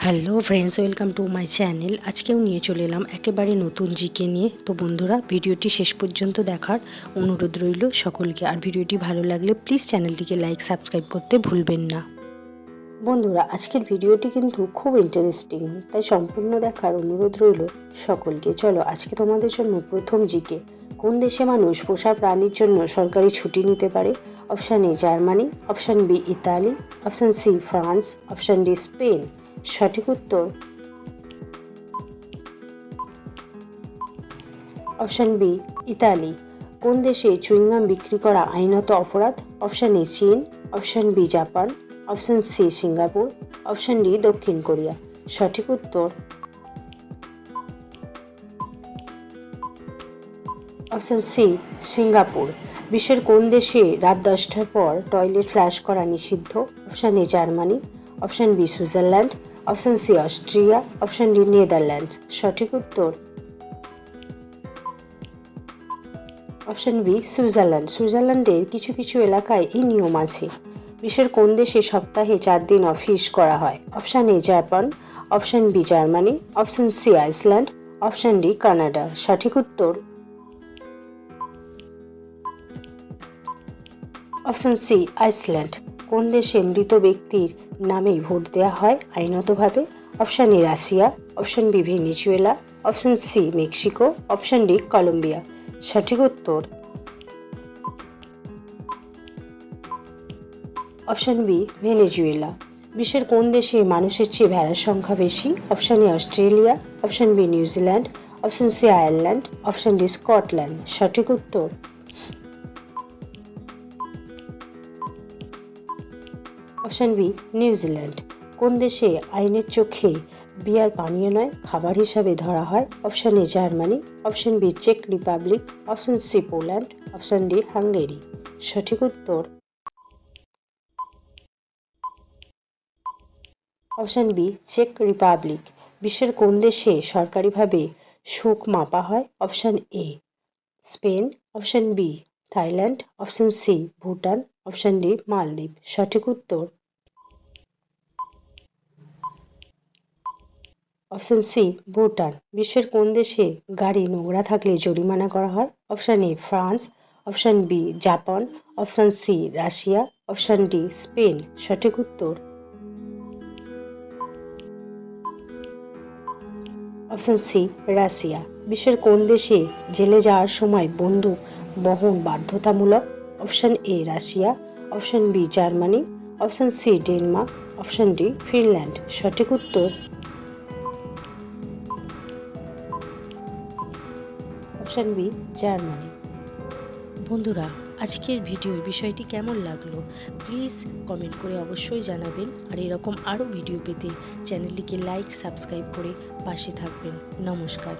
Hello friends, welcome to my channel. আজকেও নিয়ে চলে এলাম একেবারে নতুন জিকে নিয়ে। তো বন্ধুরা, ভিডিওটি শেষ পর্যন্ত দেখার অনুরোধ রইল সকলকে। আর ভিডিওটি ভালো লাগলে প্লিজ চ্যানেলটিকে লাইক সাবস্ক্রাইব করতে ভুলবেন না। বন্ধুরা, আজকের ভিডিওটি কিন্তু খুব ইন্টারেস্টিং, তাই সম্পূর্ণ দেখার অনুরোধ রইল সকলকে। চলো আজকে তোমাদের জন্য প্রথম জিকে। কোন দেশে মানুষ পোষা প্রাণীর জন্য সরকারি ছুটি নিতে পারে? Option A Germany, option B Italy, option C France, option D Spain. সঠিক উত্তর অপশান বি ইতালি। কোন দেশে চুইংগাম বিক্রি করা আইনত অপরাধ? অপশান এ চীন, option B Japan, option C Singapore, option D দক্ষিণ কোরিয়া। সঠিক উত্তর অপশান সি সিঙ্গাপুর। বিশ্বের কোন দেশে রাত 10টার পর টয়লেট ফ্ল্যাশ করা নিষিদ্ধ? Option A Germany, option B Switzerland, option C Austria, option D Netherlands. সঠিক উত্তর অপশান বি সুইজারল্যান্ড। সুইজারল্যান্ডের কিছু কিছু এলাকায় এই নিয়ম আছে। বিশ্বের কোন দেশে সপ্তাহে 4 দিন অফিস করা হয়? Option A Japan, option B Germany, option C Iceland, option D Canada. সঠিক উত্তর অপশান সি আইসল্যান্ড। কোন দেশে মৃত ব্যক্তির নামেই ভোট দেওয়া হয় আইনতভাবে? Option A Russia, option B Venezuela, option C Mexico, option D Colombia. সঠিক উত্তর অপশান বি ভেনেজুয়েলা। বিশ্বের কোন দেশে মানুষের চেয়ে ভেড়ার সংখ্যা বেশি? Option A Australia, option B New Zealand, option C Ireland, option D Scotland. সঠিক উত্তর অপশান বি নিউজিল্যান্ড। কোন দেশে আইনের চোখে বিয়ার পানীয় নয়, খাবার হিসাবে ধরা হয়? Option A Germany, option B চেক Republic, option C Poland, option D Hungary. সঠিক উত্তর অপশান বি চেক রিপাবলিক। বিশ্বের কোন দেশে সরকারিভাবে সুখ মাপা হয়? Option A Spain, option B Thailand, option C Bhutan, option D Maldives. সঠিক উত্তর অপশান সি ভুটান। বিশ্বের কোন দেশে গাড়ি নোংরা থাকলে জরিমানা করা হয়? Option A France, option B Japan, option C Russia, option D Spain. সঠিক উত্তর অপশান সি রাশিয়া। বিশ্বের কোন দেশে জেলে যাওয়ার সময় বন্দুক বহন বাধ্যতামূলক? Option A Russia, option B Germany, option C Denmark, option D Finland. সঠিক উত্তর অপশান বি জার্মানি। বন্ধুরা, আজকের ভিডিওর বিষয়টি কেমন লাগলো প্লিজ কমেন্ট করে অবশ্যই জানাবেন। আর এরকম আরও ভিডিও পেতে চ্যানেলটিকে লাইক সাবস্ক্রাইব করে পাশে থাকবেন। নমস্কার।